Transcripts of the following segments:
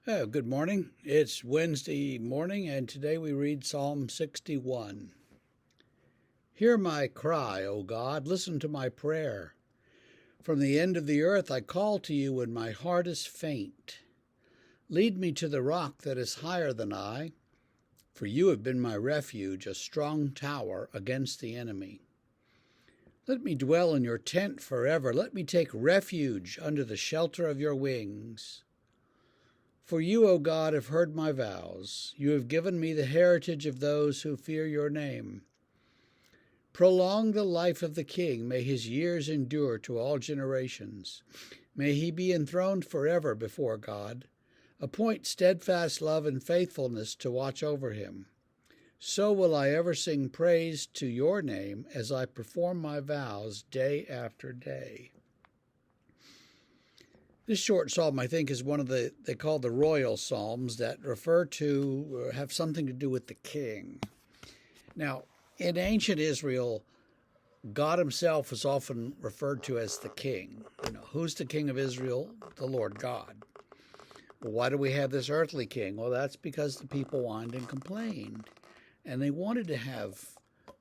Oh, good morning. It's Wednesday morning, and today we read Psalm 61. Hear my cry, O God, listen to my prayer. From the end of the earth I call to you when my heart is faint. Lead me to the rock that is higher than I, for you have been my refuge, a strong tower against the enemy. Let me dwell in your tent forever. Let me take refuge under the shelter of your wings. For you, O God, have heard my vows. You have given me the heritage of those who fear your name. Prolong the life of the king. May his years endure to all generations. May he be enthroned forever before God. Appoint steadfast love and faithfulness to watch over him. So will I ever sing praise to your name as I perform my vows day after day. This short psalm, I think, is one of they call the royal psalms that refer to or have something to do with the king. Now, in ancient Israel, God himself was often referred to as the king. Who's the king of Israel? The Lord God. Well, why do we have this earthly king? Well, that's because the people whined and complained, and they wanted to have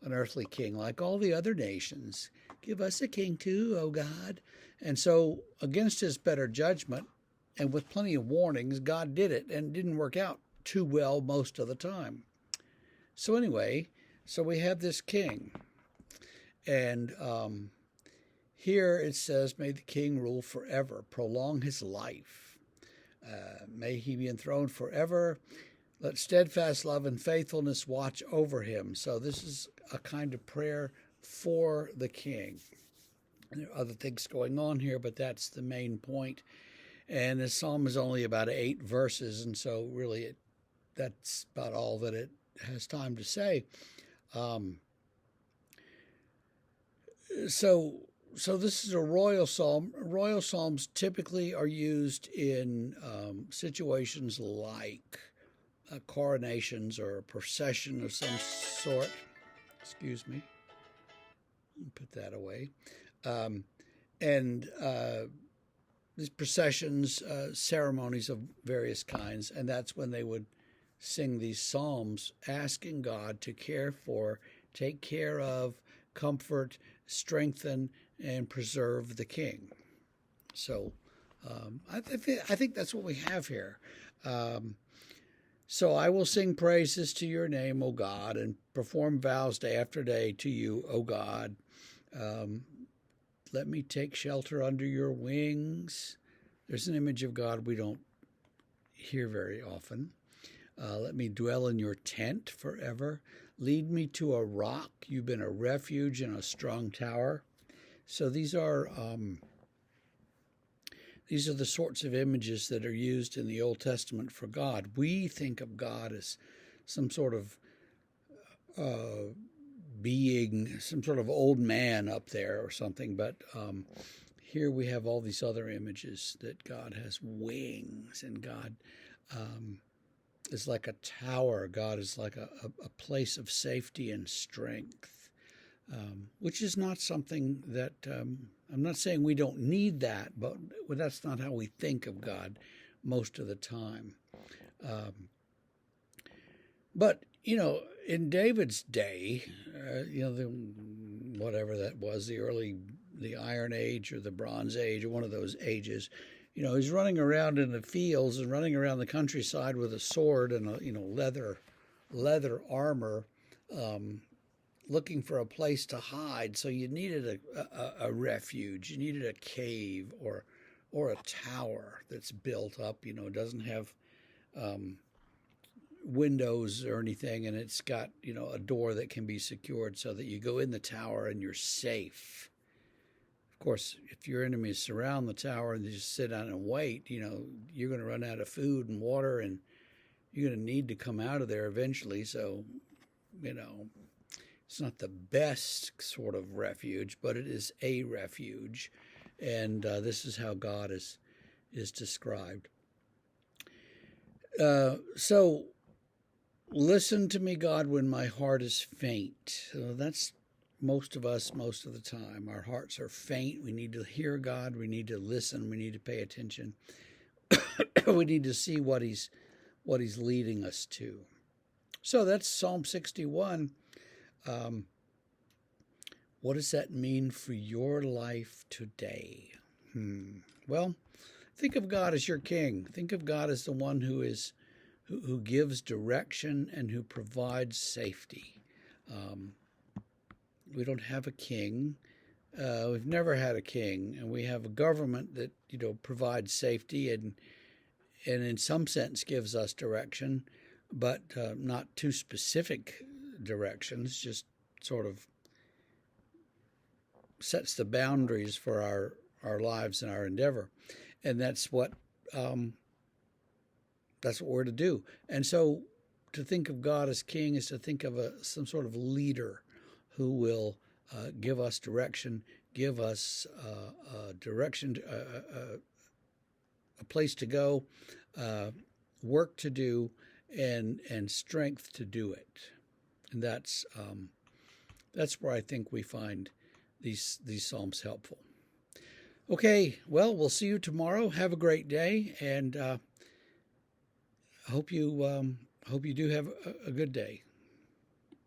an earthly king like all the other nations. Give us a king too, O God. And so, against his better judgment, and with plenty of warnings, God did it, and it didn't work out too well most of the time. So anyway, we have this king. And here it says, may the king rule forever, prolong his life. May he be enthroned forever. Let steadfast love and faithfulness watch over him. So this is a kind of prayer for the king. And there are other things going on here, but that's the main point. And the psalm is only about 8 verses, and so really that's about all that it has time to say. So this is a royal psalm. Royal psalms typically are used in situations like coronations or a procession of some sort. Excuse me. Put that away. And these processions, ceremonies of various kinds, and that's when they would sing these psalms asking God to take care of, comfort, strengthen, and preserve the king. So I think that's what we have here. So I will sing praises to your name, O God, and perform vows day after day to you, O God. Let me take shelter under your wings. There's an image of God we don't hear very often. Let me dwell in your tent forever. Lead me to a rock. You've been a refuge and a strong tower. So these are the sorts of images that are used in the Old Testament for God. We think of God as some sort of being, some sort of old man up there or something, but here we have all these other images that God has wings, and God is like a tower. God is like a place of safety and strength, which is not something that I'm not saying we don't need that, but that's not how we think of God most of the time. But in David's day, whatever that was, the Iron Age or the Bronze Age or one of those ages, he's running around in the fields and running around the countryside with a sword and a leather armor, looking for a place to hide. So you needed a refuge, you needed a cave or a tower that's built up. It doesn't have windows or anything, and it's got a door that can be secured so that you go in the tower and you're safe. Of course, if your enemies surround the tower and they just sit down and wait, you're going to run out of food and water, and you're going to need to come out of there eventually. So it's not the best sort of refuge, but it is a refuge, and this is how God is described. So listen to me, God, when my heart is faint. So that's most of us most of the time. Our hearts are faint. We need to hear God. We need to listen. We need to pay attention. we need to see what he's leading us to. So that's Psalm 61. What does that mean for your life today? Well, think of God as your king. Think of God as the one who gives direction and who provides safety. We don't have a king. We've never had a king, and we have a government that provides safety and in some sense gives us direction, but not too specific directions. Just sort of sets the boundaries for our lives and our endeavor, and that's what we're to do. And so, to think of God as king is to think of some sort of leader who will give us direction, give us direction, a place to go, work to do, and strength to do it. And that's where I think we find these psalms helpful. Okay, well, we'll see you tomorrow. Have a great day, and hope you do have a good day.